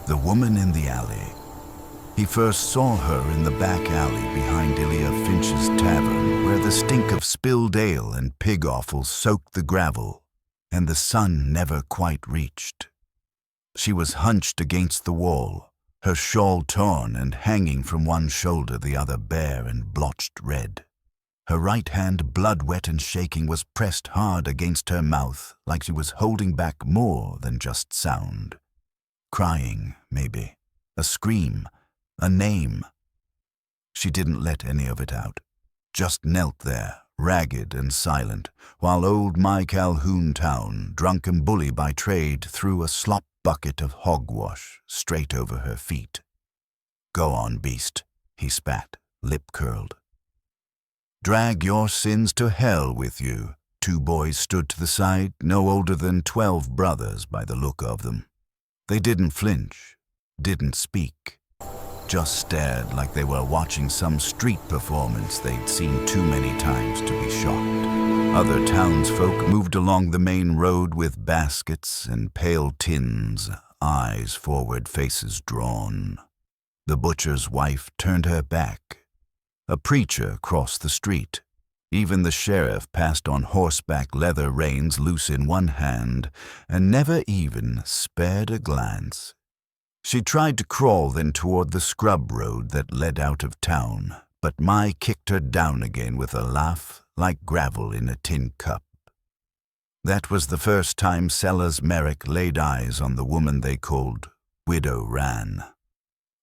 The woman in the alley. He first saw her in the back alley behind Ilya Finch's tavern, where the stink of spilled ale and pig offal soaked the gravel, and the sun never quite reached. She was hunched against the wall, her shawl torn and hanging from one shoulder, the other bare and blotched red. Her right hand, blood-wet and shaking, was pressed hard against her mouth, like she was holding back more than just sound. Crying, maybe. A scream. A name. She didn't let any of it out. Just knelt there, ragged and silent, while old My Calhoun Town, drunk and bully by trade, threw a slop bucket of hogwash straight over her feet. "Go on, beast," he spat, lip curled. "Drag your sins to hell with you." Two boys stood to the side, no older than 12 brothers by the look of them. They didn't flinch, didn't speak, just stared like they were watching some street performance they'd seen too many times to be shocked. Other townsfolk moved along the main road with baskets and pale tins, eyes forward, faces drawn. The butcher's wife turned her back. A preacher crossed the street. Even the sheriff passed on horseback, leather reins loose in one hand, and never even spared a glance. She tried to crawl then toward the scrub road that led out of town, but Mai kicked her down again with a laugh like gravel in a tin cup. That was the first time Sellers Merrick laid eyes on the woman they called Widow Ran.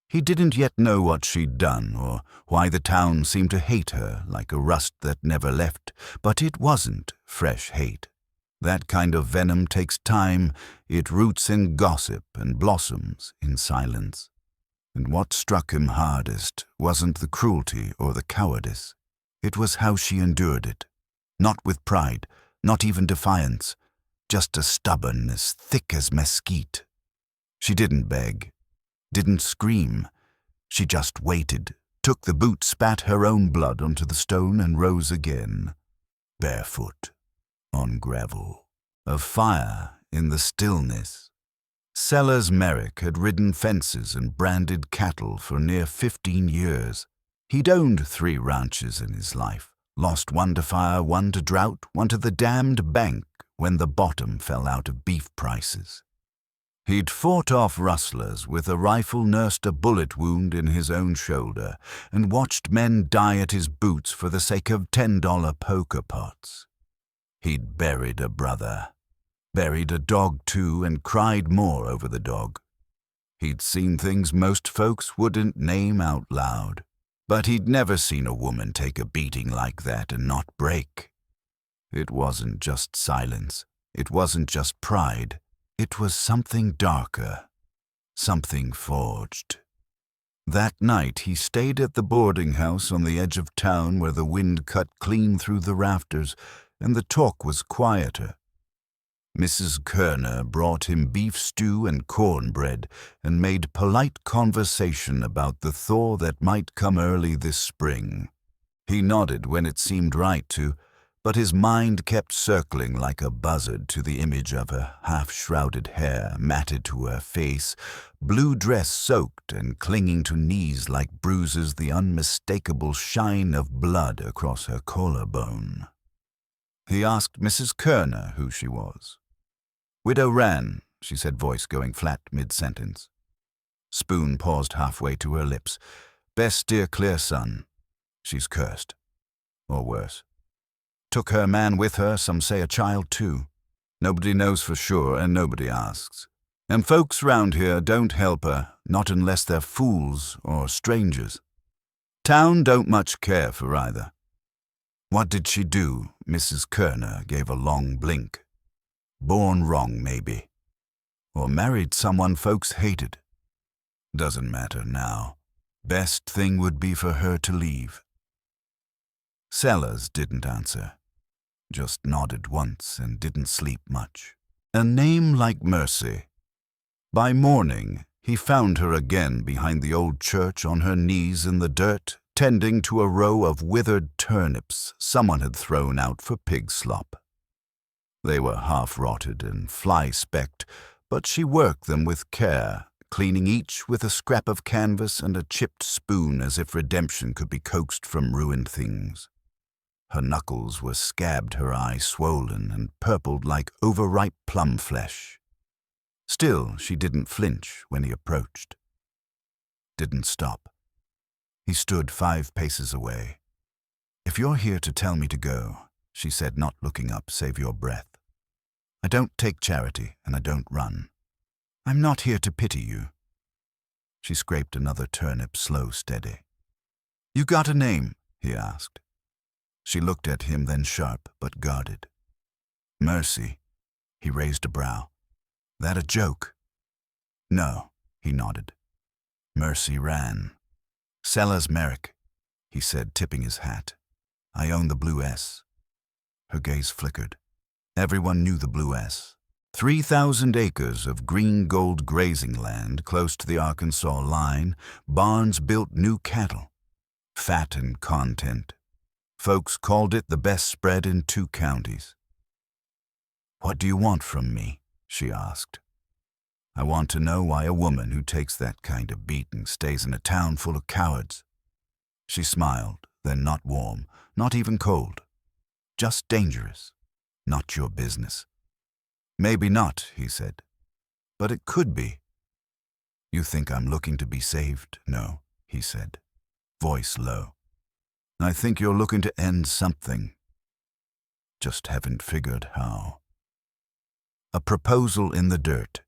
He didn't yet know what she'd done or why the town seemed to hate her like a rust that never left, but it wasn't fresh hate. That kind of venom takes time. It roots in gossip and blossoms in silence. And what struck him hardest wasn't the cruelty or the cowardice. It was how she endured it. Not with pride, not even defiance, just a stubbornness thick as mesquite. She didn't beg, didn't scream. She just waited, took the boot, spat her own blood onto the stone, and rose again, barefoot, on gravel. A fire in the stillness. Sellers Merrick had ridden fences and branded cattle for near 15 years. He'd owned 3 ranches in his life, lost one to fire, one to drought, one to the damned bank when the bottom fell out of beef prices. He'd fought off rustlers with a rifle, nursed a bullet wound in his own shoulder, and watched men die at his boots for the sake of $10 poker pots. He'd buried a brother, buried a dog too, and cried more over the dog. He'd seen things most folks wouldn't name out loud, but he'd never seen a woman take a beating like that and not break. It wasn't just silence. It wasn't just pride. It was something darker, something forged. That night he stayed at the boarding house on the edge of town where the wind cut clean through the rafters and the talk was quieter. Mrs. Kerner brought him beef stew and cornbread and made polite conversation about the thaw that might come early this spring. He nodded when it seemed right to, but his mind kept circling like a buzzard to the image of her half-shrouded hair matted to her face, blue dress soaked and clinging to knees like bruises, the unmistakable shine of blood across her collarbone. He asked Mrs. Kerner who she was. "Widow Ran," she said, voice going flat mid-sentence. Spoon paused halfway to her lips. "Best steer clear, son. She's cursed. Or worse. Took her man with her, some say a child too. Nobody knows for sure, and nobody asks. And folks round here don't help her, not unless they're fools or strangers. Town don't much care for either." "What did she do?" Mrs. Kerner gave a long blink. "Born wrong, maybe. Or married someone folks hated. Doesn't matter now. Best thing would be for her to leave." Sellers didn't answer. Just nodded once and didn't sleep much. A name like Mercy. By morning, he found her again behind the old church on her knees in the dirt, tending to a row of withered turnips someone had thrown out for pig slop. They were half-rotted and fly-specked, but she worked them with care, cleaning each with a scrap of canvas and a chipped spoon as if redemption could be coaxed from ruined things. Her knuckles were scabbed, her eyes swollen and purpled like overripe plum flesh. Still, she didn't flinch when he approached. Didn't stop. He stood 5 paces away. "If you're here to tell me to go," she said, not looking up, "save your breath. I don't take charity, and I don't run. I'm not here to pity you." She scraped another turnip, slow, steady. "You got a name?" he asked. She looked at him, then sharp, but guarded. "Mercy." He raised a brow. "That a joke?" "No," he nodded. Mercy ran. "Sellers Merrick," he said, tipping his hat. "I own the Blue S." Her gaze flickered. Everyone knew the Blue S. 3,000 acres of green gold grazing land close to the Arkansas line, barns built new cattle. Fat and content. Folks called it the best spread in 2 counties. "What do you want from me?" she asked. "I want to know why a woman who takes that kind of beating stays in a town full of cowards." She smiled, then not warm, not even cold. "Just dangerous. Not your business." "Maybe not," he said. "But it could be." "You think I'm looking to be saved?" "No," he said, voice low. "I think you're looking to end something. Just haven't figured how." A proposal in the dirt.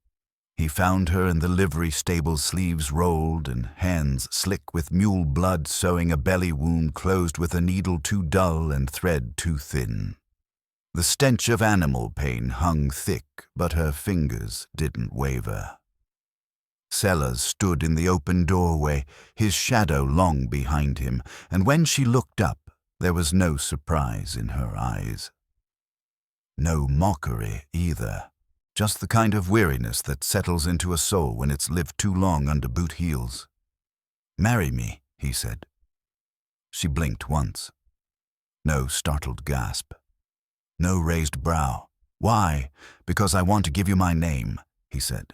He found her in the livery stable, sleeves rolled and hands slick with mule blood, sewing a belly wound closed with a needle too dull and thread too thin. The stench of animal pain hung thick, but her fingers didn't waver. Sellers stood in the open doorway, his shadow long behind him, and when she looked up, there was no surprise in her eyes. No mockery either, just the kind of weariness that settles into a soul when it's lived too long under boot heels. "Marry me," he said. She blinked once. No startled gasp. No raised brow. "Why?" "Because I want to give you my name," he said.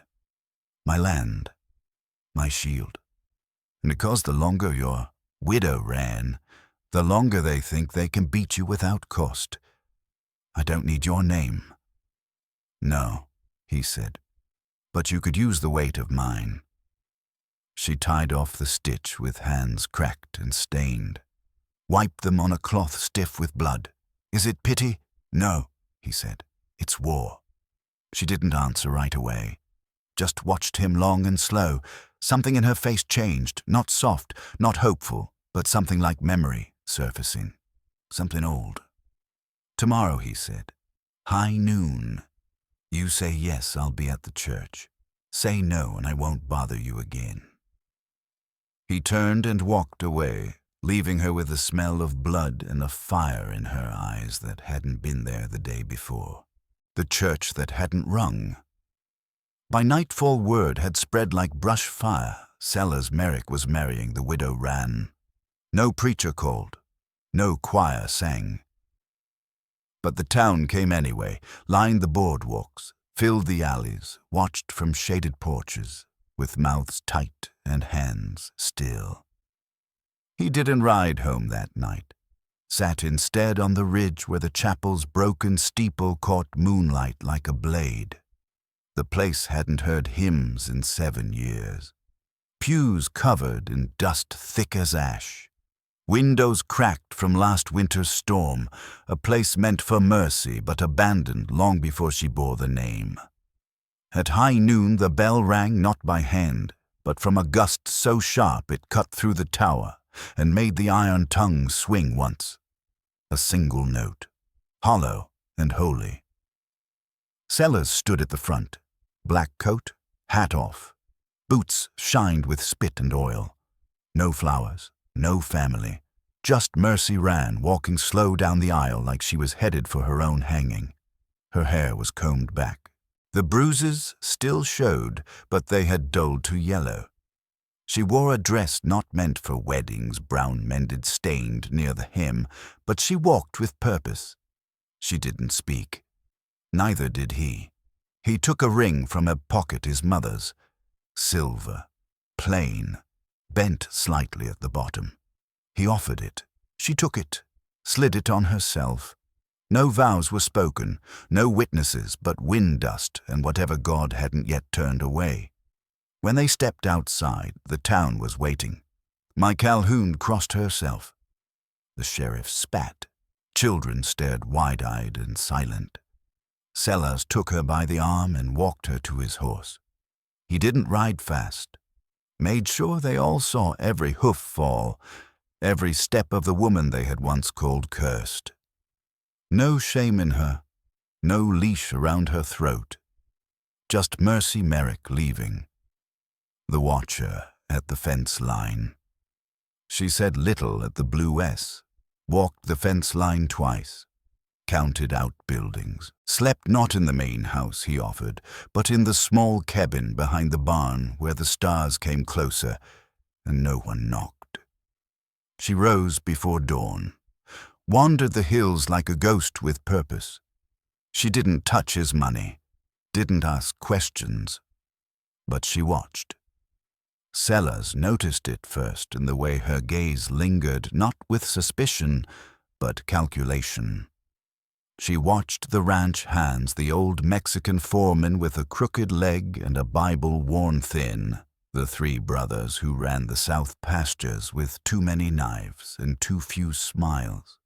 "My land. My shield. And because the longer your widow ran, the longer they think they can beat you without cost. I don't need your name." "No," he said, "but you could use the weight of mine." She tied off the stitch with hands cracked and stained. Wiped them on a cloth stiff with blood. "Is it pity?" "No," he said. "It's war." She didn't answer right away. Just watched him long and slow. Something in her face changed, not soft, not hopeful, but something like memory surfacing. Something old. "Tomorrow," he said. "High noon. You say yes, I'll be at the church. Say no, and I won't bother you again." He turned and walked away, leaving her with the smell of blood and a fire in her eyes that hadn't been there the day before. The church that hadn't rung. By nightfall word had spread like brush fire. Sellers Merrick was marrying the widow Ran. No preacher called. No choir sang. But the town came anyway, lined the boardwalks, filled the alleys, watched from shaded porches, with mouths tight and hands still. He didn't ride home that night. Sat instead on the ridge where the chapel's broken steeple caught moonlight like a blade. The place hadn't heard hymns in 7 years. Pews covered in dust thick as ash. Windows cracked from last winter's storm, a place meant for mercy but abandoned long before she bore the name. At high noon the bell rang not by hand, but from a gust so sharp it cut through the tower and made the iron tongue swing once. A single note, hollow and holy. Sellers stood at the front, black coat, hat off. Boots shined with spit and oil. No flowers, no family. Just Mercy Ran, walking slow down the aisle like she was headed for her own hanging. Her hair was combed back. The bruises still showed, but they had dulled to yellow. She wore a dress not meant for weddings, brown-mended, stained near the hem, but she walked with purpose. She didn't speak. Neither did he. He took a ring from a pocket, his mother's. Silver, plain, bent slightly at the bottom. He offered it. She took it, slid it on herself. No vows were spoken, no witnesses but wind dust and whatever God hadn't yet turned away. When they stepped outside, the town was waiting. My Calhoun crossed herself. The sheriff spat. Children stared wide-eyed and silent. Sellers took her by the arm and walked her to his horse. He didn't ride fast. Made sure they all saw every hoof fall, every step of the woman they had once called cursed. No shame in her, no leash around her throat. Just Mercy Merrick leaving. The watcher at the fence line. She said little at the Blue S, walked the fence line twice, counted outbuildings, slept not in the main house he offered, but in the small cabin behind the barn where the stars came closer and no one knocked. She rose before dawn, wandered the hills like a ghost with purpose. She didn't touch his money, didn't ask questions, but she watched. Sellers noticed it first in the way her gaze lingered not with suspicion, but calculation. She watched the ranch hands, the old Mexican foreman with a crooked leg and a Bible worn thin, the three brothers who ran the south pastures with too many knives and too few smiles.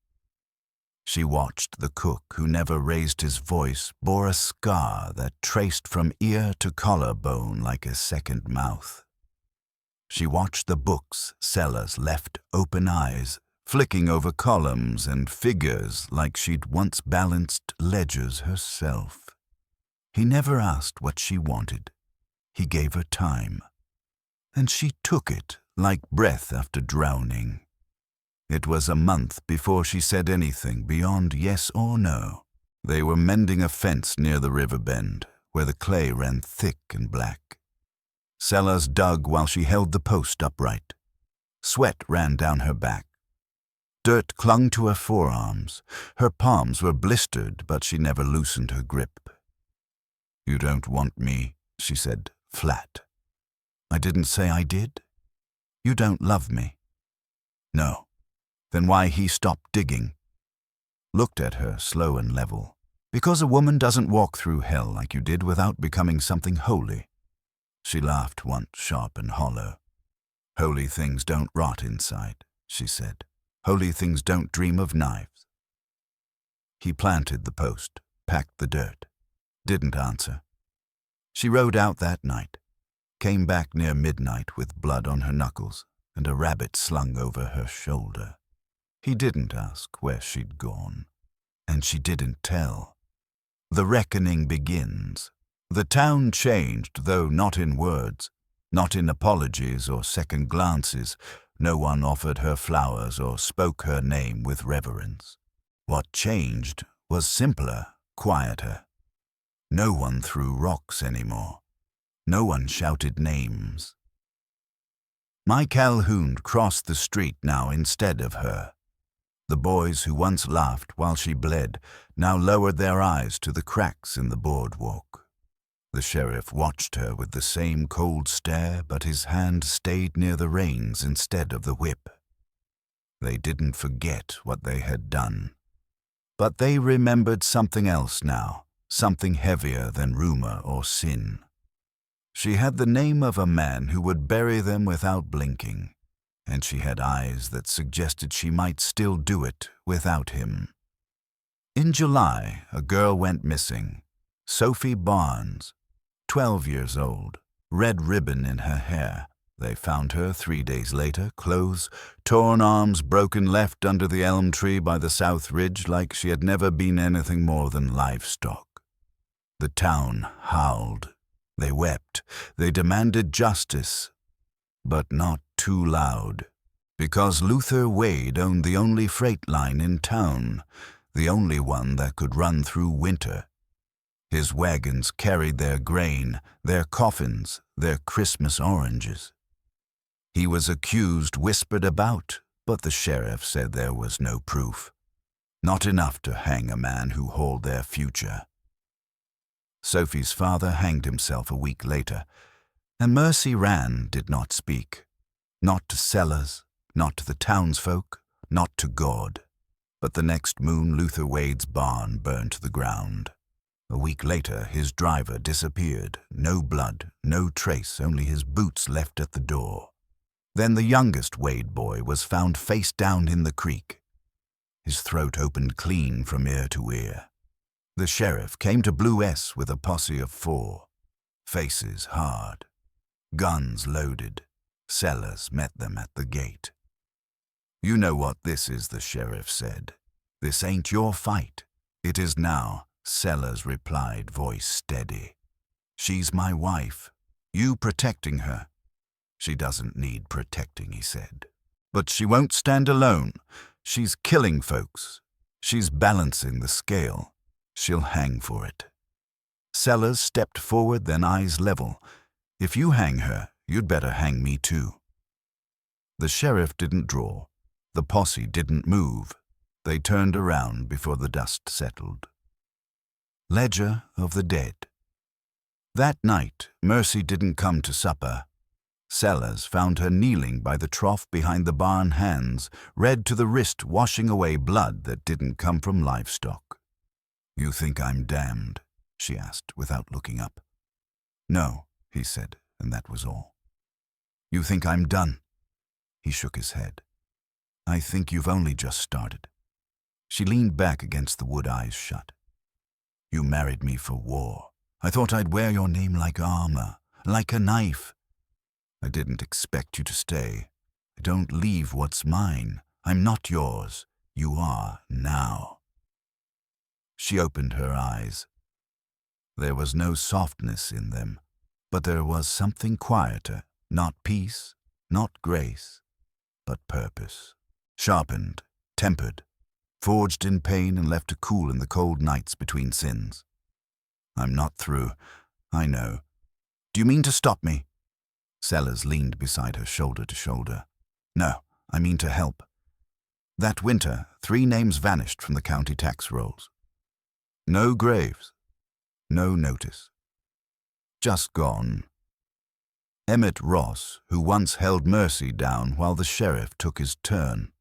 She watched the cook who never raised his voice, bore a scar that traced from ear to collarbone like a second mouth. She watched the books Sellers left open eyes, flicking over columns and figures like she'd once balanced ledgers herself. He never asked what she wanted. He gave her time. And she took it like breath after drowning. It was a month before she said anything beyond yes or no. They were mending a fence near the river bend, where the clay ran thick and black. Sellers dug while she held the post upright. Sweat ran down her back. Dirt clung to her forearms. Her palms were blistered, but she never loosened her grip. "You don't want me," she said, flat. "I didn't say I did. You don't love me." "No." Then why he stopped digging? Looked at her, slow and level. "Because a woman doesn't walk through hell like you did without becoming something holy." She laughed once, sharp and hollow. "Holy things don't rot inside," she said. "Holy things don't dream of knives." He planted the post, packed the dirt. Didn't answer. She rode out that night. Came back near midnight with blood on her knuckles and a rabbit slung over her shoulder. He didn't ask where she'd gone, and she didn't tell. The reckoning begins. The town changed, though not in words, not in apologies or second glances. No one offered her flowers or spoke her name with reverence. What changed was simpler, quieter. No one threw rocks anymore. No one shouted names. My Calhoun crossed the street now instead of her. The boys who once laughed while she bled now lowered their eyes to the cracks in the boardwalk. The sheriff watched her with the same cold stare, but his hand stayed near the reins instead of the whip. They didn't forget what they had done. But they remembered something else now, something heavier than rumor or sin. She had the name of a man who would bury them without blinking, and she had eyes that suggested she might still do it without him. In July, a girl went missing. Sophie Barnes, 12 years old, red ribbon in her hair. They found her 3 days later, clothes, torn arms, broken, left under the elm tree by the south ridge like she had never been anything more than livestock. The town howled. They wept. They demanded justice, but not too loud, because Luther Wade owned the only freight line in town, the only one that could run through winter. His wagons carried their grain, their coffins, their Christmas oranges. He was accused, whispered about, but the sheriff said there was no proof. Not enough to hang a man who hauled their future. Sophie's father hanged himself a week later. And Mercy ran, did not speak, not to Sellers, not to the townsfolk, not to God. But the next moon Luther Wade's barn burned to the ground. A week later his driver disappeared, no blood, no trace, only his boots left at the door. Then the youngest Wade boy was found face down in the creek. His throat opened clean from ear to ear. The sheriff came to Blue S with a posse of 4. Faces hard. Guns loaded. Sellers met them at the gate. "You know what this is," the sheriff said. "This ain't your fight. It is now," Sellers replied, voice steady. "She's my wife. You protecting her." "She doesn't need protecting," he said. "But she won't stand alone. She's killing folks. She's balancing the scale. She'll hang for it." Sellers stepped forward, then eyes level. "If you hang her, you'd better hang me too." The sheriff didn't draw. The posse didn't move. They turned around before the dust settled. Ledger of the Dead. That night, Mercy didn't come to supper. Sellers found her kneeling by the trough behind the barn, hands red to the wrist, washing away blood that didn't come from livestock. "You think I'm damned?" she asked without looking up. "No," he said, and that was all. "You think I'm done?" He shook his head. "I think you've only just started." She leaned back against the wood, eyes shut. "You married me for war. I thought I'd wear your name like armor, like a knife. I didn't expect you to stay. I don't leave what's mine. I'm not yours. You are now." She opened her eyes. There was no softness in them, but there was something quieter, not peace, not grace, but purpose. Sharpened, tempered, forged in pain and left to cool in the cold nights between sins. "I'm not through. I know. Do you mean to stop me?" Sellers leaned beside her, shoulder to shoulder. "No, I mean to help. That winter, 3 names vanished from the county tax rolls. No graves. No notice. Just gone. Emmett Ross, who once held Mercy down while the sheriff took his turn.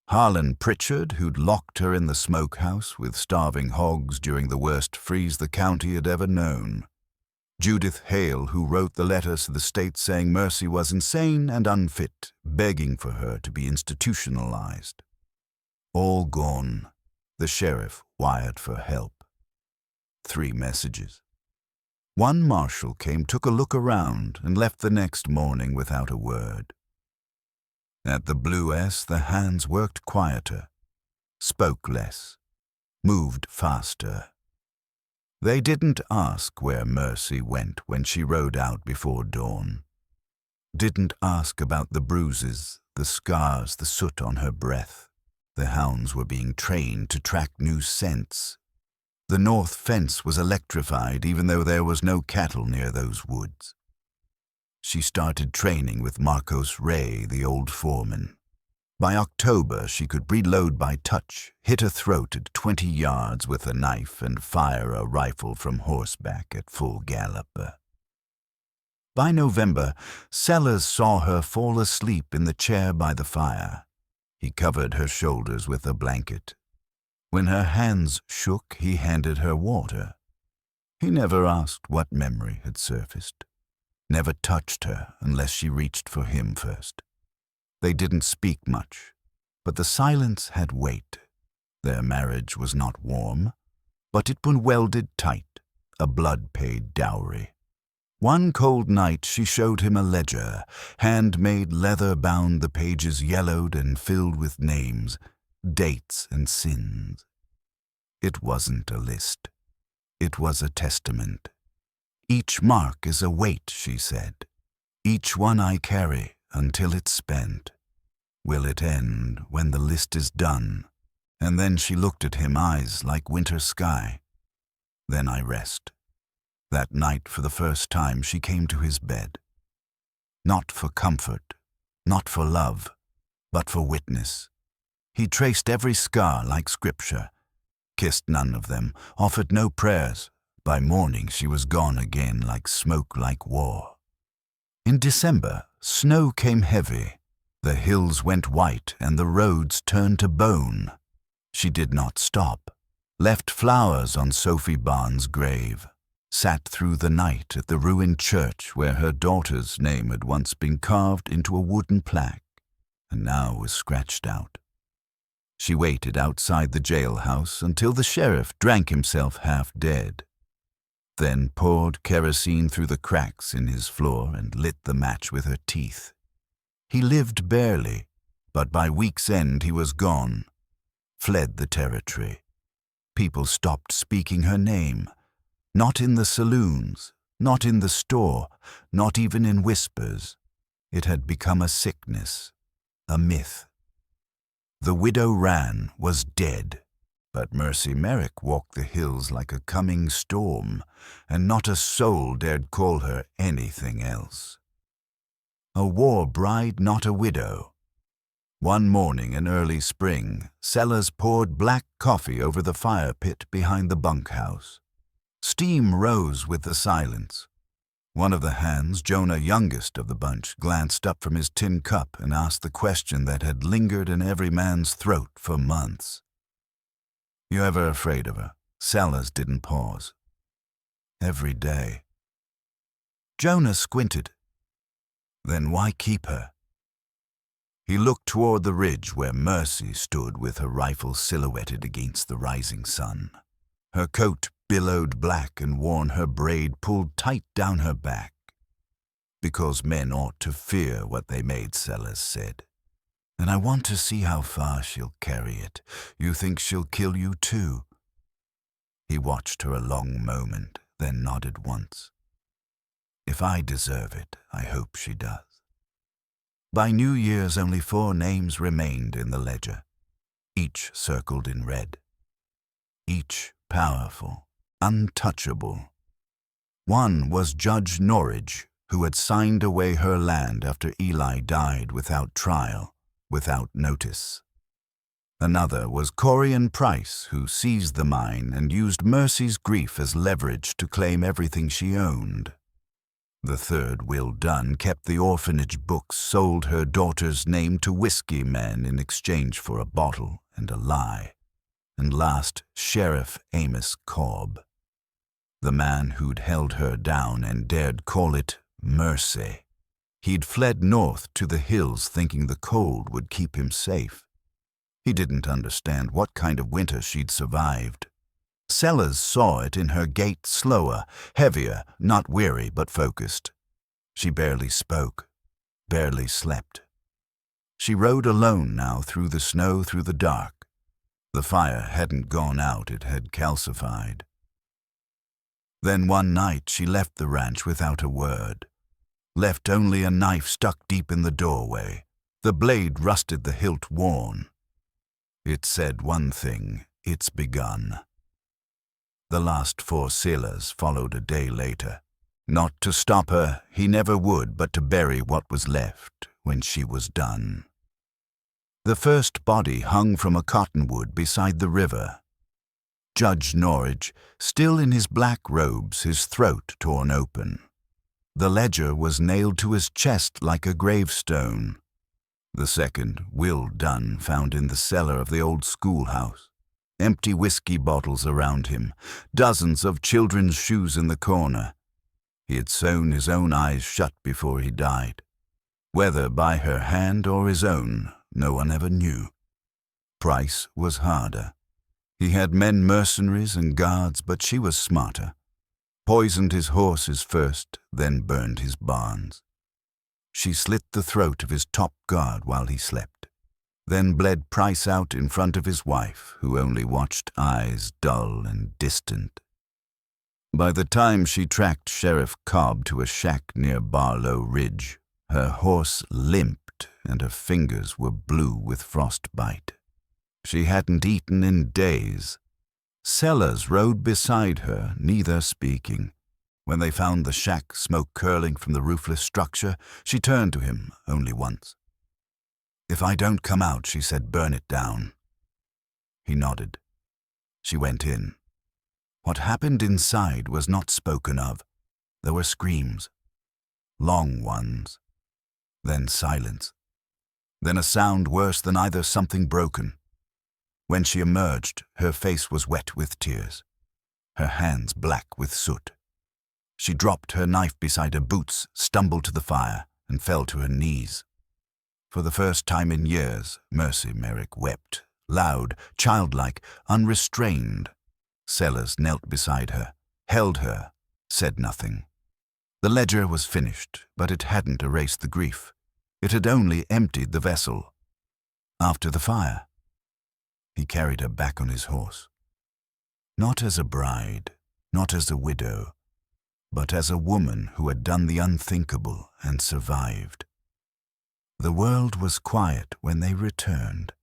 Harlan Pritchard, who'd locked her in the smokehouse with starving hogs during the worst freeze the county had ever known. Judith Hale, who wrote the letters to the state saying Mercy was insane and unfit, begging for her to be institutionalized. All gone. The sheriff wired for help. 3 messages. One marshal came, took a look around, and left the next morning without a word. At the Blue S, the hands worked quieter, spoke less, moved faster. They didn't ask where Mercy went when she rode out before dawn. Didn't ask about the bruises, the scars, the soot on her breath. The hounds were being trained to track new scents. The north fence was electrified even though there was no cattle near those woods. She started training with Marcos Ray, the old foreman. By October, she could reload by touch, hit a throat at 20 yards with a knife, and fire a rifle from horseback at full gallop. By November, Sellers saw her fall asleep in the chair by the fire. He covered her shoulders with a blanket. When her hands shook, he handed her water. He never asked what memory had surfaced. Never touched her unless she reached for him first. They didn't speak much, but the silence had weight. Their marriage was not warm, but it was welded tight, a blood-paid dowry. One cold night she showed him a ledger, handmade leather bound, the pages yellowed and filled with names, dates and sins. It wasn't a list. It was a testament. "Each mark is a weight," she said. "Each one I carry until it's spent. Will it end when the list is done?" And then she looked at him, eyes like winter sky. "Then I rest." That night, for the first time, she came to his bed. Not for comfort, not for love, but for witness. He traced every scar like scripture, kissed none of them, offered no prayers. By morning she was gone again, like smoke, like war. In December, snow came heavy. The hills went white and the roads turned to bone. She did not stop, left flowers on Sophie Barnes' grave, sat through the night at the ruined church where her daughter's name had once been carved into a wooden plaque and now was scratched out. She waited outside the jailhouse until the sheriff drank himself half dead, then poured kerosene through the cracks in his floor and lit the match with her teeth. He lived barely, but by week's end he was gone, fled the territory. People stopped speaking her name, not in the saloons, not in the store, not even in whispers. It had become a sickness, a myth. The widow Ran was dead, but Mercy Merrick walked the hills like a coming storm, and not a soul dared call her anything else. A war bride, not a widow. One morning in early spring, Sellers poured black coffee over the fire pit behind the bunkhouse. Steam rose with the silence. One of the hands, Jonah, youngest of the bunch, glanced up from his tin cup and asked the question that had lingered in every man's throat for months. "You ever afraid of her?" Sellers didn't pause. "Every day." Jonah squinted. "Then why keep her?" He looked toward the ridge where Mercy stood with her rifle silhouetted against the rising sun. Her coat billowed black and worn, her braid pulled tight down her back. "Because men ought to fear what they made," Sellers said. "And I want to see how far she'll carry it. You think she'll kill you too?" He watched her a long moment, then nodded once. "If I deserve it, I hope she does." By New Year's, only 4 names remained in the ledger, each circled in red. Each powerful, untouchable. One was Judge Norridge, who had signed away her land after Eli died without trial, without notice. Another was Corian Price, who seized the mine and used Mercy's grief as leverage to claim everything she owned. The third, Will Dunn, kept the orphanage books, sold her daughter's name to whiskey men in exchange for a bottle and a lie. And last, Sheriff Amos Cobb, the man who'd held her down and dared call it mercy. He'd fled north to the hills thinking the cold would keep him safe. He didn't understand what kind of winter she'd survived. Sellers saw it in her gait, slower, heavier, not weary but focused. She barely spoke, barely slept. She rode alone now through the snow, through the dark. The fire hadn't gone out, it had calcified. Then one night she left the ranch without a word. Left only a knife stuck deep in the doorway, the blade rusted, the hilt worn. It said one thing: it's begun. The last 4 sailors followed a day later. Not to stop her, he never would, but to bury what was left when she was done. The first body hung from a cottonwood beside the river. Judge Norridge, still in his black robes, his throat torn open. The ledger was nailed to his chest like a gravestone. The second, Will Dunn, found in the cellar of the old schoolhouse. Empty whiskey bottles around him, dozens of children's shoes in the corner. He had sewn his own eyes shut before he died. Whether by her hand or his own, no one ever knew. Price was harder. He had men mercenaries and guards, but she was smarter. Poisoned his horses first, then burned his barns. She slit the throat of his top guard while he slept, then bled Price out in front of his wife, who only watched, eyes dull and distant. By the time she tracked Sheriff Cobb to a shack near Barlow Ridge, her horse limped and her fingers were blue with frostbite. She hadn't eaten in days. Sellers rode beside her, neither speaking. When they found the shack, smoke curling from the roofless structure, she turned to him only once. "If I don't come out," she said, "burn it down." He nodded. She went in. What happened inside was not spoken of. There were screams. long ones. Then silence. Then a sound worse than either, something broken. When she emerged, her face was wet with tears, her hands black with soot. She dropped her knife beside her boots, stumbled to the fire, and fell to her knees. For the first time in years, Merrick wept, loud, childlike, unrestrained. Sellers knelt beside her, held her, said nothing. The ledger was finished, but it hadn't erased the grief. It had only emptied the vessel. After the fire, he carried her back on his horse. Not as a bride, not as a widow, but as a woman who had done the unthinkable and survived. The world was quiet when they returned.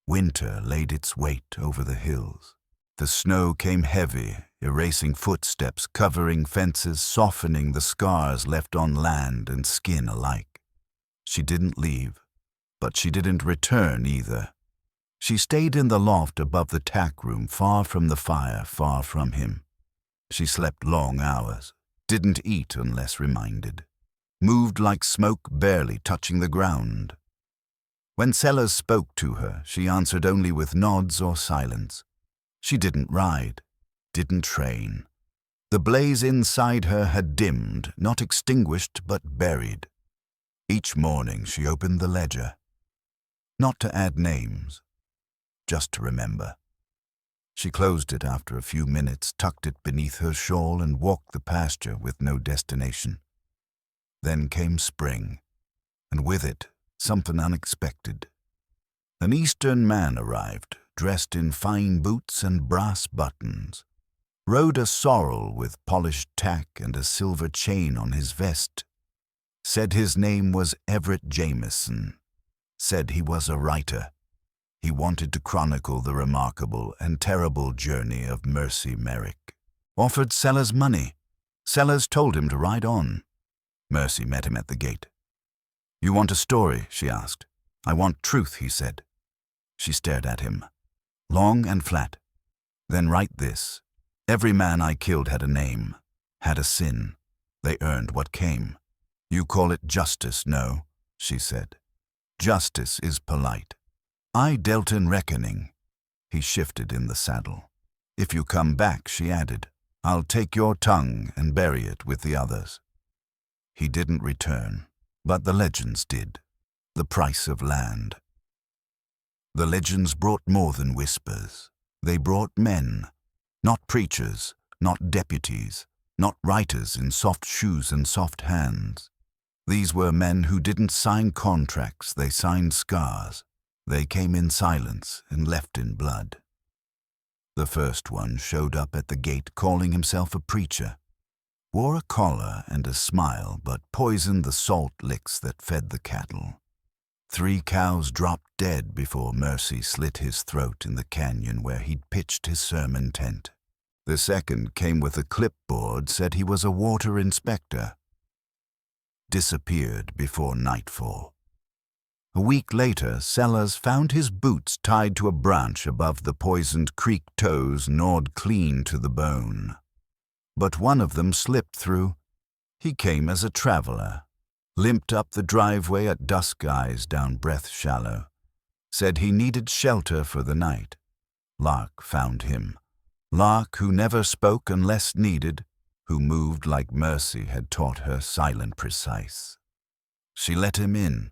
Winter laid its weight over the hills. The snow came heavy, erasing footsteps, covering fences, softening the scars left on land and skin alike. She didn't leave, but she didn't return either. She stayed in the loft above the tack room, far from the fire, far from him. She slept long hours, didn't eat unless reminded, moved like smoke, barely touching the ground. When Sellers spoke to her, she answered only with nods or silence. She didn't ride, didn't train. The blaze inside her had dimmed, not extinguished, but buried. Each morning she opened the ledger, not to add names, just to remember. She closed it after a few minutes, tucked it beneath her shawl, and walked the pasture with no destination. Then came spring, and with it, something unexpected. An Eastern man arrived, dressed in fine boots and brass buttons, rode a sorrel with polished tack and a silver chain on his vest, said his name was Everett Jameson, said he was a writer. He wanted to chronicle the remarkable and terrible journey of Merrick. Offered Sellers money. Sellers told him to ride on. Mercy met him at the gate. "You want a story?" she asked. "I want truth," he said. She stared at him, long and flat. "Then write this. Every man I killed had a name, had a sin. They earned what came. You call it justice, no?" she said. "Justice is polite. I dealt in reckoning." He shifted in the saddle. "If you come back," she added, "I'll take your tongue and bury it with the others." He didn't return, but the legends did. The price of land. The legends brought more than whispers. They brought men, not preachers, not deputies, not writers in soft shoes and soft hands. These were men who didn't sign contracts, they signed scars. They came in silence and left in blood. The first one showed up at the gate calling himself a preacher. Wore a collar and a smile, but poisoned the salt licks that fed the cattle. 3 cows dropped dead before Mercy slit his throat in the canyon where he'd pitched his sermon tent. The second came with a clipboard, said he was a water inspector. Disappeared before nightfall. A week later, Sellers found his boots tied to a branch above the poisoned creek, toes gnawed clean to the bone. But one of them slipped through. He came as a traveler, limped up the driveway at dusk, eyes down breath shallow. Said he needed shelter for the night. Lark found him. Lark, who never spoke unless needed, who moved like Mercy had taught her, silent, precise. She let him in.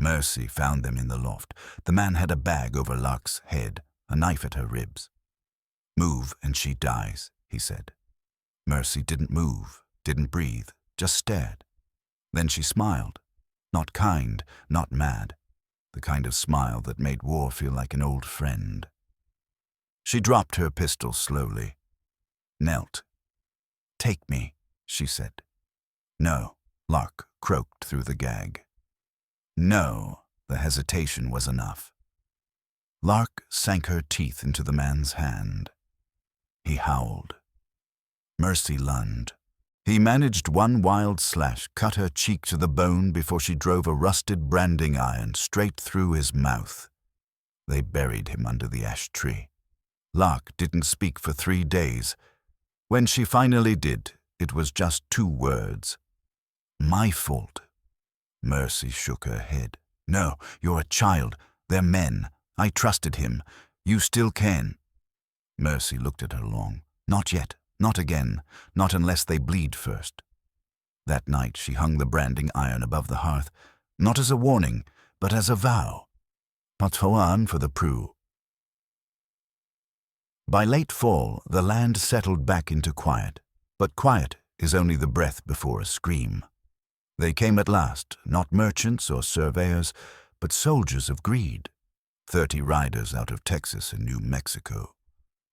Mercy found them in the loft. The man had a bag over Lark's head, a knife at her ribs. "Move and she dies," he said. Mercy didn't move, didn't breathe, just stared. Then she smiled. Not kind, not mad. The kind of smile that made war feel like an old friend. She dropped her pistol slowly. Knelt. "Take me," she said. "No," Lark croaked through the gag. "No," the hesitation was enough. Lark sank her teeth into the man's hand. He howled. Mercy lunged. He managed one wild slash, cut her cheek to the bone before she drove a rusted branding iron straight through his mouth. They buried him under the ash tree. Lark didn't speak for 3 days. When she finally did, it was just 2 words. My fault. Mercy shook her head. No, you're a child. They're men. I trusted him. You still can. Mercy looked at her long. Not yet. Not again. Not unless they bleed first. That night she hung the branding iron above the hearth, not as a warning, but as a vow. Patfoan for the Prue. By late fall, the land settled back into quiet, but quiet is only the breath before a scream. They came at last, not merchants or surveyors, but soldiers of greed, 30 riders out of Texas and New Mexico.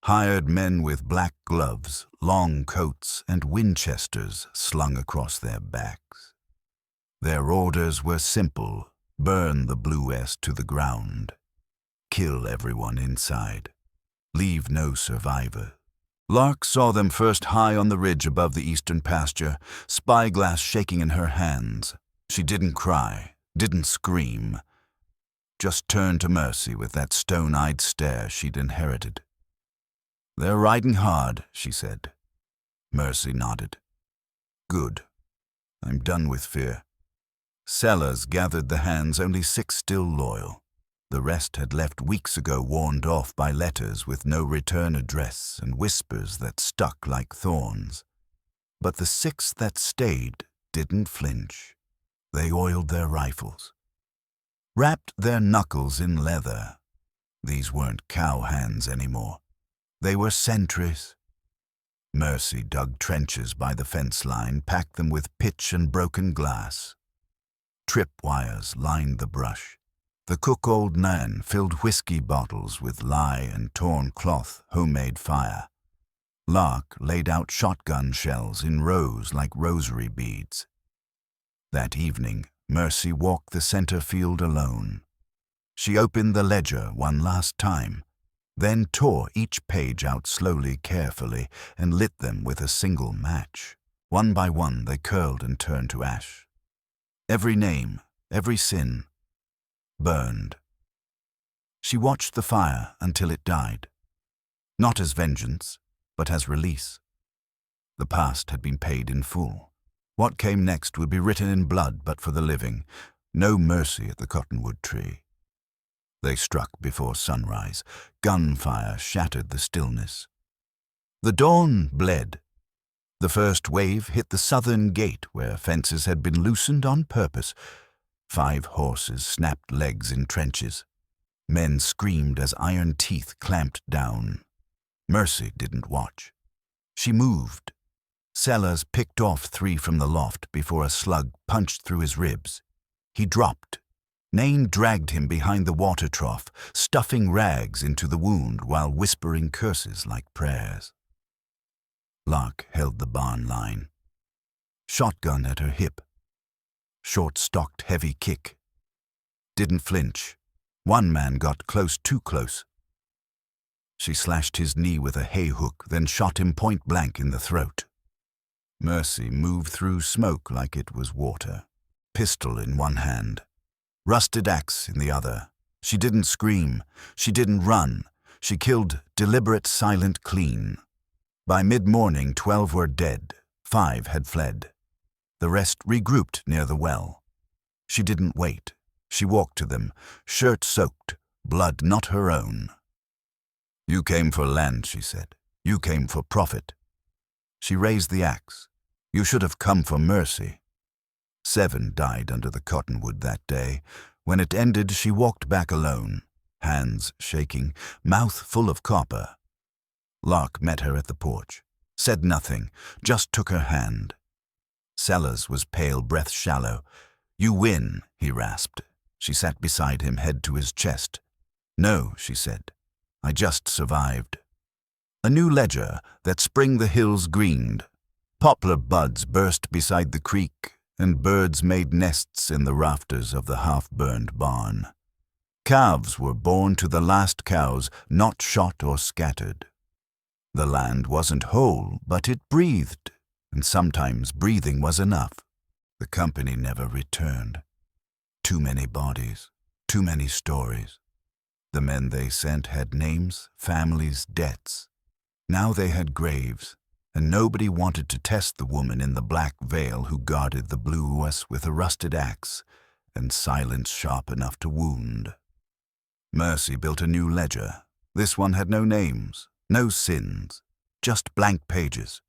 Hired men with black gloves, long coats, and Winchesters slung across their backs. Their orders were simple: burn the Blue West to the ground. Kill everyone inside. Leave no survivor. Lark saw them first high on the ridge above the eastern pasture, spyglass shaking in her hands. She didn't cry, didn't scream, just turned to Mercy with that stone-eyed stare she'd inherited. "They're riding hard," she said. Mercy nodded. "Good. I'm done with fear." Sellers gathered the hands, only 6 still loyal. The rest had left weeks ago, warned off by letters with no return address and whispers that stuck like thorns. But the 6 that stayed didn't flinch. They oiled their rifles, wrapped their knuckles in leather. These weren't cow hands anymore. They were sentries. Mercy dug trenches by the fence line, packed them with pitch and broken glass. Tripwires lined the brush. The cook old Nan filled whiskey bottles with lye and torn cloth, homemade fire. Lark laid out shotgun shells in rows like rosary beads. That evening, Mercy walked the center field alone. She opened the ledger one last time, then tore each page out slowly, carefully, and lit them with a single match. One by one they curled and turned to ash. Every name, every sin, burned. She watched the fire until it died, not as vengeance, but as release. The past had been paid in full. What came next would be written in blood, but for the living. No mercy at the cottonwood tree. They struck before sunrise. Gunfire shattered the stillness. The dawn bled. The first wave hit the southern gate, where fences had been loosened on purpose. 5 horses snapped legs in trenches. Men screamed as iron teeth clamped down. Mercy didn't watch. She moved. Sellers picked off 3 from the loft before a slug punched through his ribs. He dropped. Nain dragged him behind the water trough, stuffing rags into the wound while whispering curses like prayers. Lark held the barn line. Shotgun at her hip. Short-stocked heavy kick. Didn't flinch. One man got close, too close. She slashed his knee with a hay hook, then shot him point blank in the throat. Mercy moved through smoke like it was water. Pistol in one hand, rusted axe in the other. She didn't scream. She didn't run. She killed deliberate, silent, clean. By mid-morning, 12 were dead. 5 had fled. The rest regrouped near the well. She didn't wait. She walked to them, shirt soaked, blood not her own. "You came for land," she said. "You came for profit." She raised the axe. "You should have come for mercy." 7 died under the cottonwood that day. When it ended, she walked back alone, hands shaking, mouth full of copper. Lark met her at the porch, said nothing, just took her hand. Sellers was pale, breath shallow. "You win," he rasped. She sat beside him, head to his chest. "No," she said. "I just survived." A new ledger that spring the hills greened. Poplar buds burst beside the creek, and birds made nests in the rafters of the half-burned barn. Calves were born to the last cows, not shot or scattered. The land wasn't whole, but it breathed, and sometimes breathing was enough. The company never returned. Too many bodies, too many stories. The men they sent had names, families, debts. Now they had graves, and nobody wanted to test the woman in the black veil who guarded the blue us with a rusted axe and silence sharp enough to wound. Mercy built a new ledger. This one had no names, no sins, just blank pages.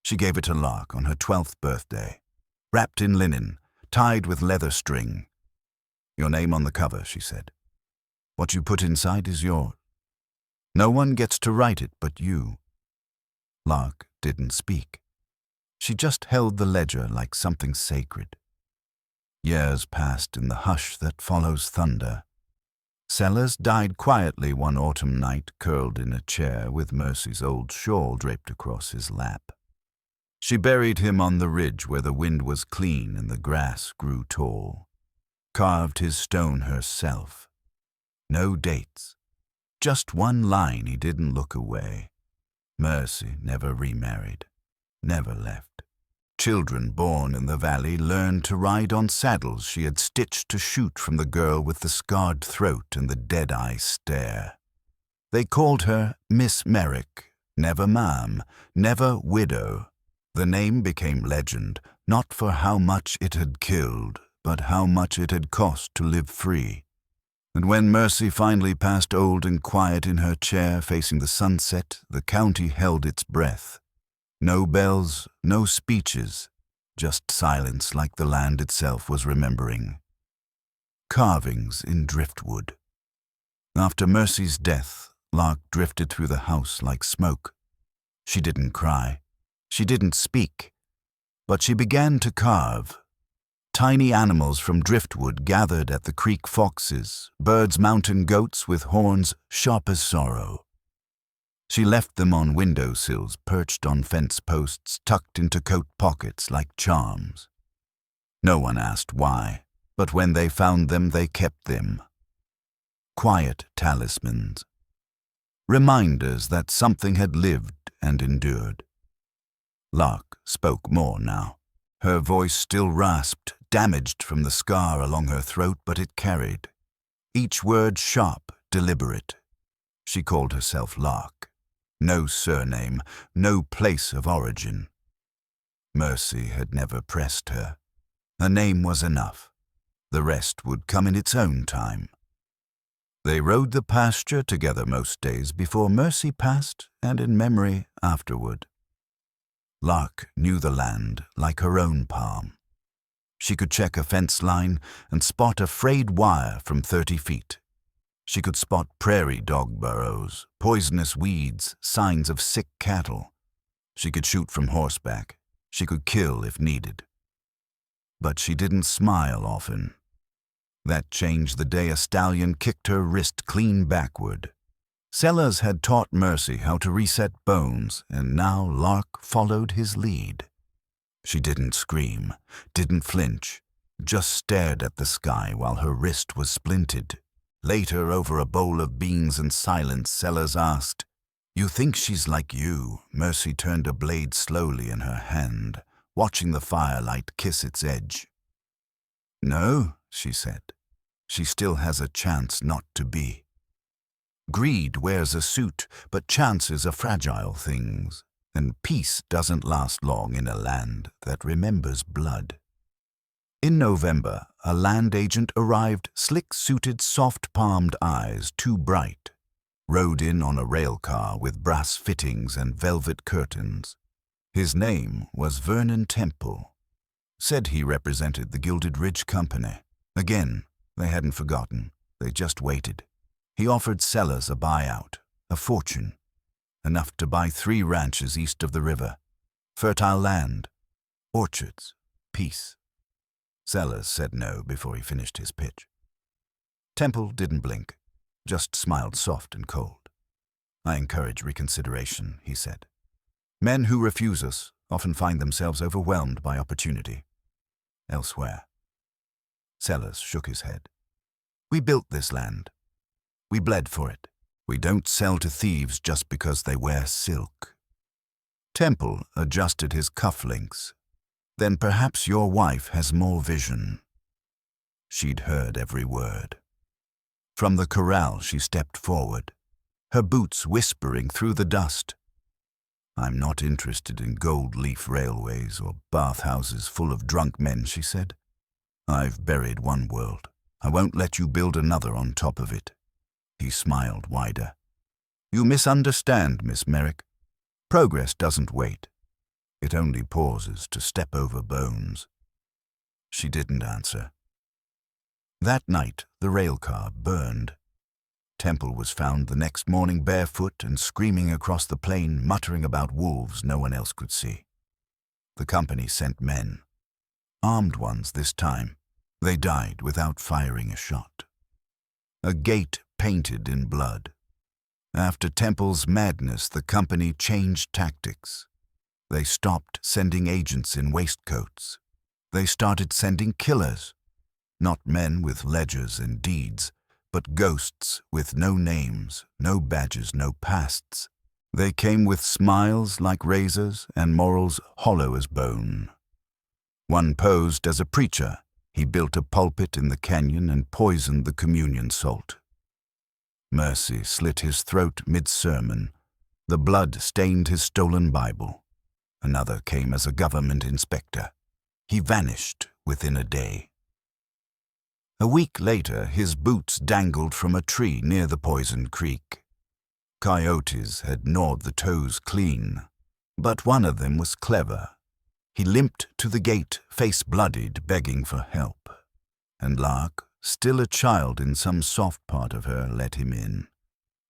She gave it to Lark on her 12th birthday, wrapped in linen, tied with leather string. "Your name on the cover," she said. "What you put inside is yours. No one gets to write it but you." Lark didn't speak. She just held the ledger like something sacred. Years passed in the hush that follows thunder. Sellers died quietly one autumn night, curled in a chair with Mercy's old shawl draped across his lap. She buried him on the ridge where the wind was clean and the grass grew tall. Carved his stone herself. No dates. Just one line he didn't look away. Mercy never remarried. Never left. Children born in the valley learned to ride on saddles she had stitched to shoot from the girl with the scarred throat and the dead-eye stare. They called her Miss Merrick, never ma'am, never widow. The name became legend, not for how much it had killed, but how much it had cost to live free. And when Mercy finally passed old and quiet in her chair facing the sunset, the county held its breath. No bells, no speeches, just silence like the land itself was remembering. Carvings in driftwood. After Mercy's death, Lark drifted through the house like smoke. She didn't cry. She didn't speak. But she began to carve. Tiny animals from driftwood gathered at the creek foxes, birds mountain goats with horns sharp as sorrow. She left them on window sills, perched on fence posts, tucked into coat pockets like charms. No one asked why, but when they found them, they kept them. Quiet talismans. Reminders that something had lived and endured. Lark spoke more now. Her voice still rasped, damaged from the scar along her throat, but it carried. Each word sharp, deliberate. She called herself Lark. No surname, no place of origin. Mercy had never pressed her. A name was enough. The rest would come in its own time. They rode the pasture together most days before Mercy passed and in memory afterward. Lark knew the land like her own palm. She could check a fence line and spot a frayed wire from 30 feet. She could spot prairie dog burrows, poisonous weeds, signs of sick cattle. She could shoot from horseback. She could kill if needed. But she didn't smile often. That changed the day a stallion kicked her wrist clean backward. Sellers had taught Mercy how to reset bones, and now Lark followed his lead. She didn't scream, didn't flinch, just stared at the sky while her wrist was splinted. Later, over a bowl of beans and silence, Sellers asked, "You think she's like you?" Mercy turned a blade slowly in her hand, watching the firelight kiss its edge. "No," she said. "She still has a chance not to be. Greed wears a suit, but chances are fragile things, and peace doesn't last long in a land that remembers blood." In November, a land agent arrived, slick-suited, soft-palmed eyes too bright. Rode in on a rail car with brass fittings and velvet curtains. His name was Vernon Temple. Said he represented the Gilded Ridge Company. Again, they hadn't forgotten. They just waited. He offered Sellers a buyout, a fortune, enough to buy 3 ranches east of the river. Fertile land, orchards, peace. Sellers said no before he finished his pitch. Temple didn't blink, just smiled soft and cold. "I encourage reconsideration," he said. "Men who refuse us often find themselves overwhelmed by opportunity elsewhere." Sellers shook his head. "We built this land. We bled for it. We don't sell to thieves just because they wear silk." Temple adjusted his cufflinks. "Then perhaps your wife has more vision." She'd heard every word. From the corral she stepped forward, her boots whispering through the dust. I'm not interested in gold leaf railways or bathhouses full of drunk men, she said. I've buried one world. I won't let you build another on top of it. He smiled wider. You misunderstand, Miss Merrick. Progress doesn't wait. It only pauses to step over bones. She didn't answer. That night, the railcar burned. Temple was found the next morning barefoot and screaming across the plain, muttering about wolves no one else could see. The company sent men. Armed ones this time. They died without firing a shot. A gate painted in blood. After Temple's madness, the company changed tactics. They stopped sending agents in waistcoats. They started sending killers. Not men with ledgers and deeds, but ghosts with no names, no badges, no pasts. They came with smiles like razors and morals hollow as bone. One posed as a preacher. He built a pulpit in the canyon and poisoned the communion salt. Mercy slit his throat mid-sermon. The blood stained his stolen Bible. Another came as a government inspector. He vanished within a day. A week later, his boots dangled from a tree near the poisoned creek. Coyotes had gnawed the toes clean, but one of them was clever. He limped to the gate, face bloodied, begging for help. And Lark, still a child in some soft part of her, let him in.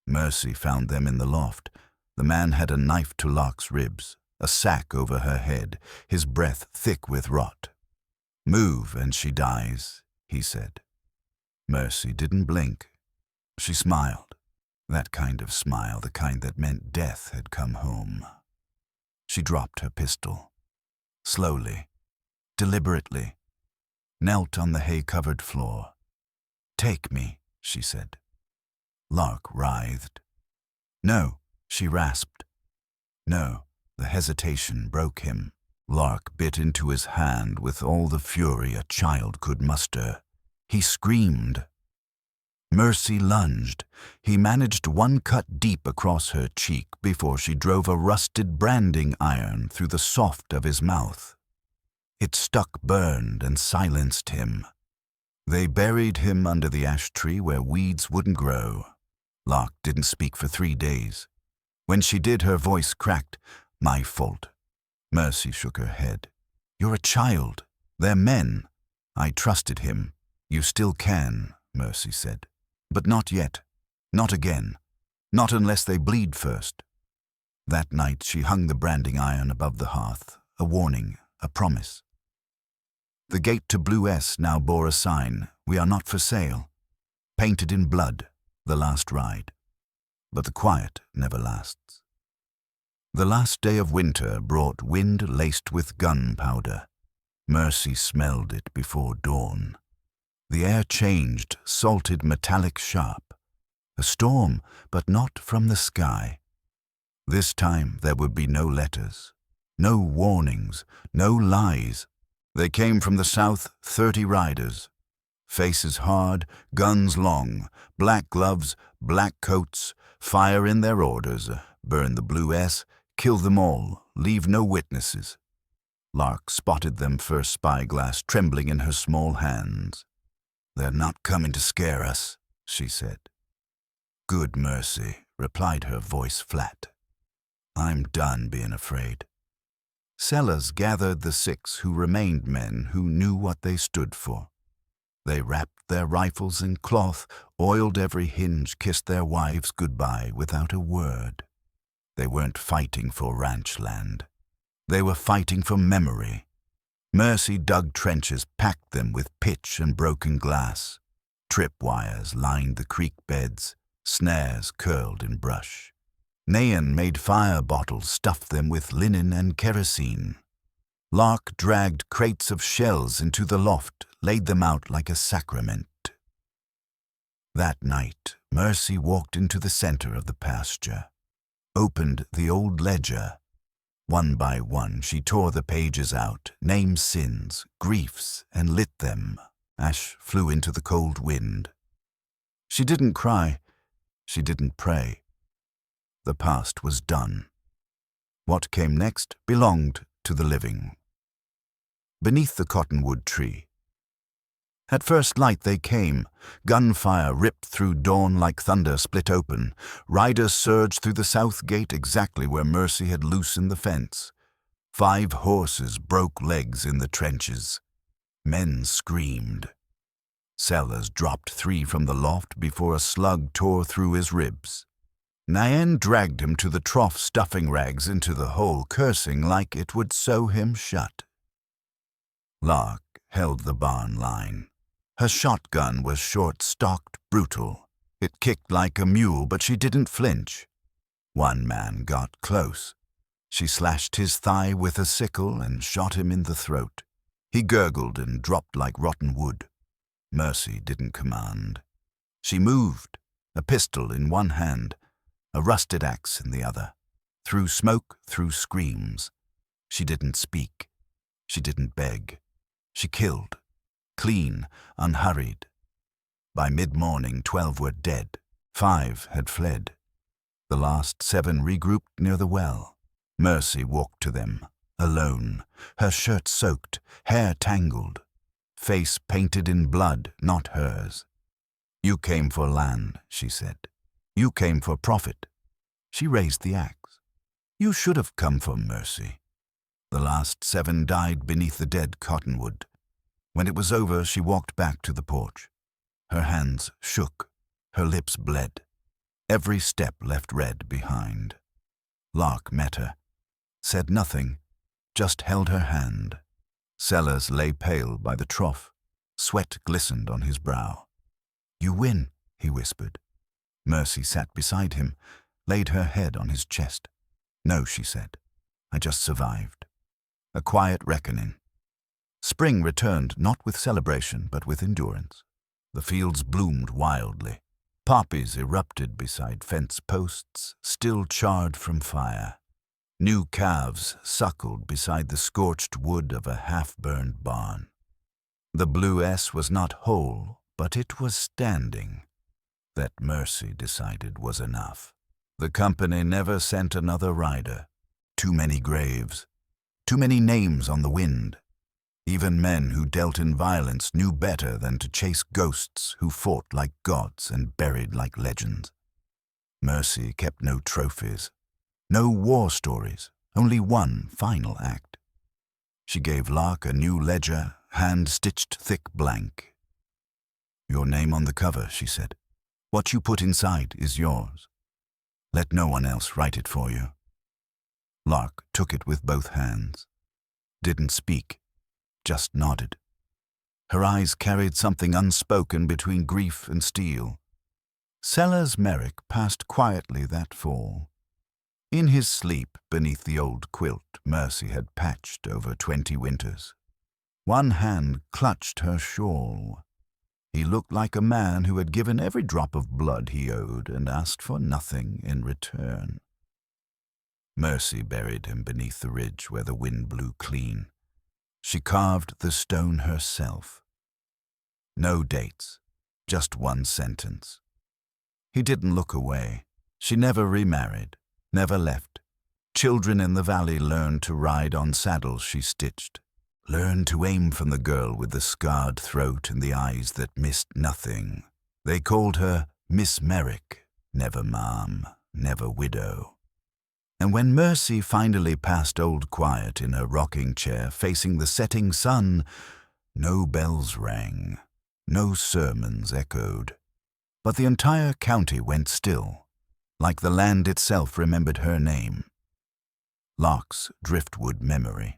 Mercy found them in the loft. The man had a knife to Lark's ribs, a sack over her head, his breath thick with rot. Move and she dies, he said. Mercy didn't blink. She smiled. That kind of smile, the kind that meant death had come home. She dropped her pistol. Slowly, deliberately, knelt on the hay-covered floor. Take me, she said. Lark writhed. No, she rasped. No, the hesitation broke him. Lark bit into his hand with all the fury a child could muster. He screamed. Mercy lunged. He managed one cut deep across her cheek before she drove a rusted branding iron through the soft of his mouth. It stuck burned and silenced him. They buried him under the ash tree where weeds wouldn't grow. Lark didn't speak for 3 days. When she did, her voice cracked. My fault. Mercy shook her head. You're a child. They're men. I trusted him. You still can, Mercy said. But not yet. Not again. Not unless they bleed first. That night she hung the branding iron above the hearth, a warning, a promise. The gate to Blue S now bore a sign, we are not for sale. Painted in blood, the last ride. But the quiet never lasts. The last day of winter brought wind laced with gunpowder. Mercy smelled it before dawn. The air changed, salted metallic sharp. A storm, but not from the sky. This time there would be no letters, no warnings, no lies. They came from the south, 30 riders. Faces hard, guns long, black gloves, black coats, fire in their orders, burn the Blue S, kill them all, leave no witnesses. Lark spotted them first spyglass trembling in her small hands. They're not coming to scare us, she said. Good, Mercy, replied her voice flat. I'm done being afraid. Sellers gathered the 6 who remained men who knew what they stood for. They wrapped their rifles in cloth, oiled every hinge, kissed their wives goodbye without a word. They weren't fighting for ranch land. They were fighting for memory. Mercy dug trenches, packed them with pitch and broken glass. Tripwires lined the creek beds, snares curled in brush. Nayan made fire bottles, stuffed them with linen and kerosene. Lark dragged crates of shells into the loft, laid them out like a sacrament. That night, Mercy walked into the center of the pasture, opened the old ledger. One by one, she tore the pages out, named sins, griefs, and lit them. Ash flew into the cold wind. She didn't cry. She didn't pray. The past was done. What came next belonged to the living. Beneath the cottonwood tree. At first light they came. Gunfire ripped through dawn like thunder split open. Riders surged through the south gate exactly where Mercy had loosened the fence. 5 horses broke legs in the trenches. Men screamed. Sellers dropped 3 from the loft before a slug tore through his ribs. Nayan dragged him to the trough, stuffing rags into the hole, cursing like it would sew him shut. Lark held the barn line. Her shotgun was short-stocked, brutal. It kicked like a mule, but she didn't flinch. One man got close. She slashed his thigh with a sickle and shot him in the throat. He gurgled and dropped like rotten wood. Mercy didn't command. She moved, a pistol in one hand, a rusted axe in the other. Through smoke, through screams. She didn't speak. She didn't beg. She killed. Clean, unhurried. By mid-morning, 12 were dead. 5 had fled. The last 7 regrouped near the well. Mercy walked to them, alone, her shirt soaked, hair tangled, face painted in blood, not hers. "You came for land," she said. "You came for profit." She raised the axe. "You should have come for mercy." The last 7 died beneath the dead cottonwood. When it was over, she walked back to the porch. Her hands shook, her lips bled. Every step left red behind. Lark met her, said nothing, just held her hand. Sellers lay pale by the trough. Sweat glistened on his brow. "You win," he whispered. Mercy sat beside him, laid her head on his chest. "No," she said. "I just survived." A quiet reckoning. Spring returned not with celebration, but with endurance. The fields bloomed wildly. Poppies erupted beside fence posts, still charred from fire. New calves suckled beside the scorched wood of a half-burned barn. The blue S was not whole, but it was standing. That Mercy decided was enough. The company never sent another rider. Too many graves. Too many names on the wind. Even men who dealt in violence knew better than to chase ghosts who fought like gods and buried like legends. Mercy kept no trophies, no war stories, only one final act. She gave Lark a new ledger, hand-stitched thick blank. "Your name on the cover," she said. "What you put inside is yours. Let no one else write it for you." Lark took it with both hands. Didn't speak. Just nodded. Her eyes carried something unspoken between grief and steel. Sellers Merrick passed quietly that fall. In his sleep beneath the old quilt Mercy had patched over 20 winters. One hand clutched her shawl. He looked like a man who had given every drop of blood he owed and asked for nothing in return. Mercy buried him beneath the ridge where the wind blew clean. She carved the stone herself. No dates, just one sentence. He didn't look away. She never remarried, never left. Children in the valley learned to ride on saddles she stitched, learned to aim from the girl with the scarred throat and the eyes that missed nothing. They called her Miss Merrick, never ma'am, never widow. And when Mercy finally passed Old Quiet in her rocking chair facing the setting sun, no bells rang, no sermons echoed. But the entire county went still, like the land itself remembered her name. Lark's driftwood memory.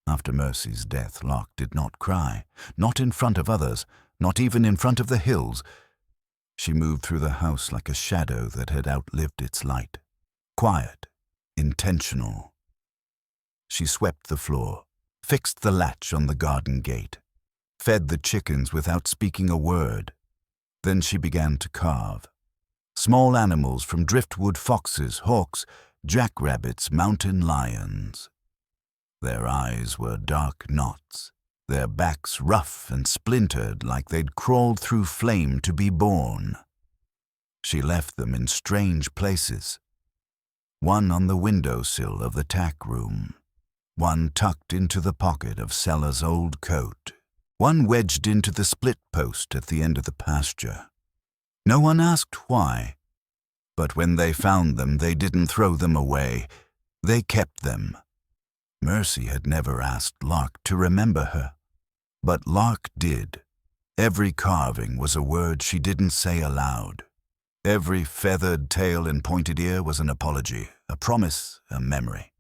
After Mercy's death, Lark did not cry, not in front of others, not even in front of the hills. She moved through the house like a shadow that had outlived its light. Quiet, intentional. She swept the floor, fixed the latch on the garden gate, fed the chickens without speaking a word. Then she began to carve. Small animals from driftwood, foxes, hawks, jackrabbits, mountain lions. Their eyes were dark knots, their backs rough and splintered like they'd crawled through flame to be born. She left them in strange places. one on the windowsill of the tack room, one tucked into the pocket of Sella's old coat, one wedged into the split post at the end of the pasture. No one asked why, but when they found them, they didn't throw them away. They kept them. Mercy had never asked Lark to remember her, but Lark did. Every carving was a word she didn't say aloud. Every feathered tail and pointed ear was an apology, a promise, a memory.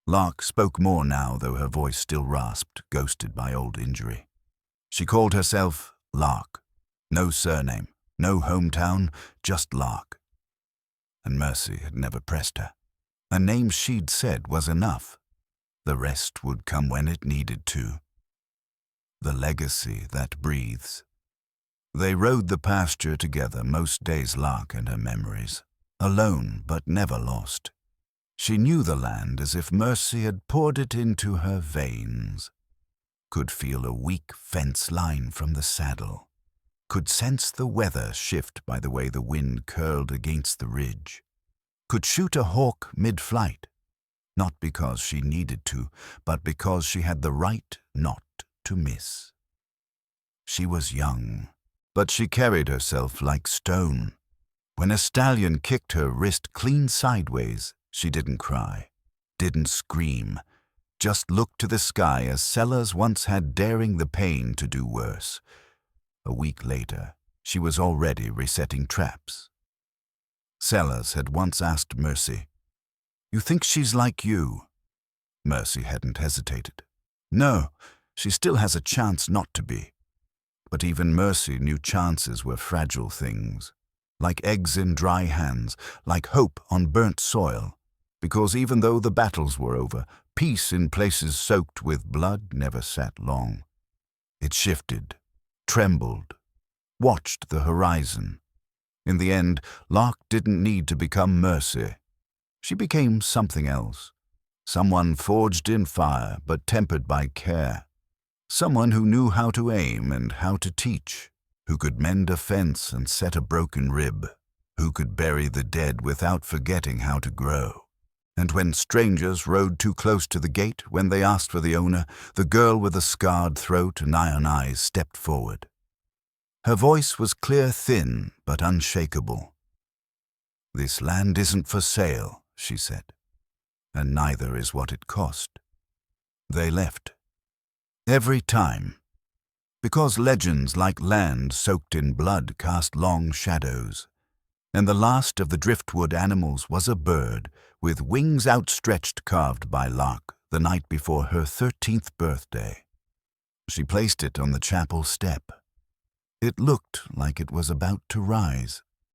Lark spoke more now, though her voice still rasped, ghosted by old injury. She called herself Lark. No surname, no hometown, just Lark. And Mercy had never pressed her. A name she'd said was enough. The rest would come when it needed to. The legacy that breathes. They rode the pasture together most days, Lark and her memories, alone but never lost. She knew the land as if Mercy had poured it into her veins, could feel a weak fence line from the saddle, could sense the weather shift by the way the wind curled against the ridge, could shoot a hawk mid-flight, not because she needed to, but because she had the right not to miss. She was young, but she carried herself like stone. When a stallion kicked her wrist clean sideways, she didn't cry, didn't scream, just looked to the sky as Sellers once had, daring the pain to do worse. A week later, she was already resetting traps. Sellers had once asked Mercy, "You think she's like you?" Mercy hadn't hesitated. No, she still has a chance not to be. But even Mercy knew chances were fragile things, like eggs in dry hands, like hope on burnt soil, because even though the battles were over, peace in places soaked with blood never sat long. It shifted, trembled, watched the horizon. In the end, Lark didn't need to become Mercy. She became something else, someone forged in fire but tempered by care. Someone who knew how to aim and how to teach, who could mend a fence and set a broken rib, who could bury the dead without forgetting how to grow. And when strangers rode too close to the gate, when they asked for the owner, the girl with a scarred throat and iron eyes stepped forward. Her voice was clear, thin, but unshakable. "This land isn't for sale," she said, "and neither is what it cost." They left. Every time. Because legends like land soaked in blood cast long shadows, and the last of the driftwood animals was a bird with wings outstretched carved by Lark the night before her 13th birthday. She placed it on the chapel step. It looked like it was about to rise.